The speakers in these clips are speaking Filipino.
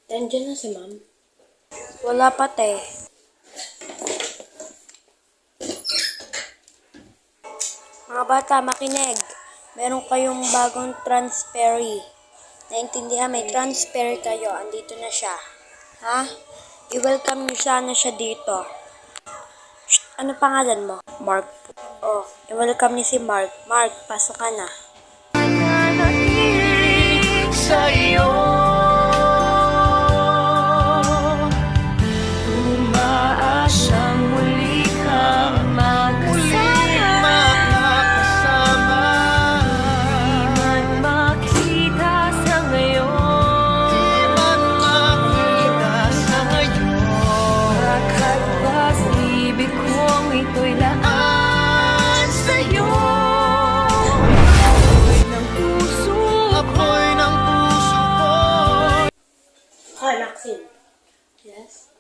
Nandiyan na si ma'am. Wala pa, te. Mga bata, makinig. Meron kayong bagong transferee. Naintindihan, may transfer kayo. Andito na siya. Ha? I-welcome niyo sana siya dito. Shh, ano pangalan mo? Mark. Oh, i-welcome niyo si Mark. Mark, pasok ka na. Sa'yo umaasang muli kang makasama. Di man makita sa ngayon, Bakit ba's ibig kong ito'y laan sa'yo? Ako'y ng puso ko. Hi, Maxine. Yes?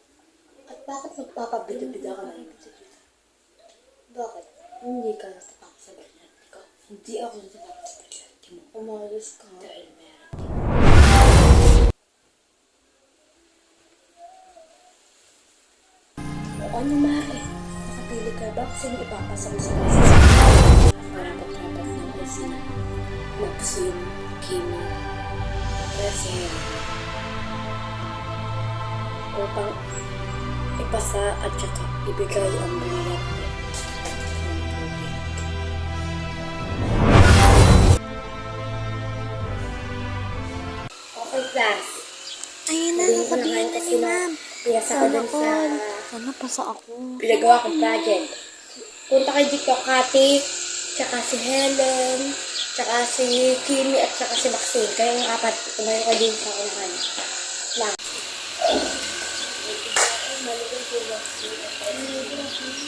At bakit magpapabida-bida ka na? Bakit? Hindi ka natatakot sa ganyan ko. Hindi ako natatakot sa ganyan mo. Umayos ka. Dahil meron din. O ano, Mari? Nakapili ka ba? Sino ipapasa mo sa basa? Marapat-rapat ng sina Maxine, Kimi, Rachel. Upang ipasa at saka ibigay ang bawat okay, class. Ayun na, nakabihin na ni ma'am. Pinasa ko dun sa Sana pasa ako. pinagawa kong project. Punta kayo dito, Kati, tsaka si Helen, tsaka si Kimi, at tsaka si Maxine. Kayong apat, tumayo kayo din sa unahan. Lang.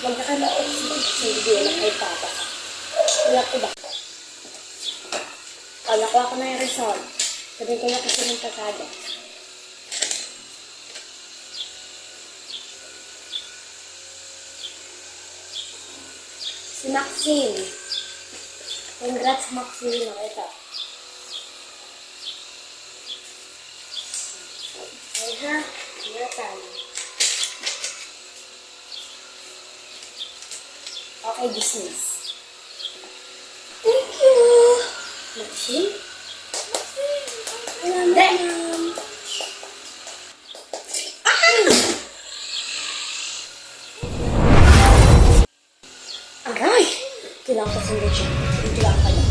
Huwag na kayo ma-oxygen. Hindi na kayo papa. Wala ko ba? Nakuha ko na yung result. Sabi ko na kasi ng kasada. Si Maxine. Congrats, Maxine. Ito. Ay ha, meron tayo. Okay, dismiss. Thank you! Maxine? Maxine! Ma'am. Aray! Kailangan ko sunod siya. Hindi lang pala.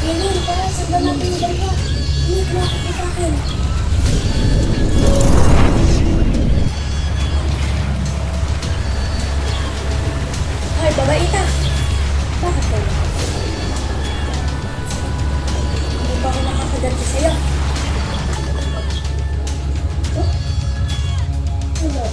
Hindi, para sundan natin yung dalawa. Hindi, kumakit ka sa akin. Ay, babaita! Bakit ka na? Hindi ba ako nakakaganti sa'yo? Oh? Ano ba?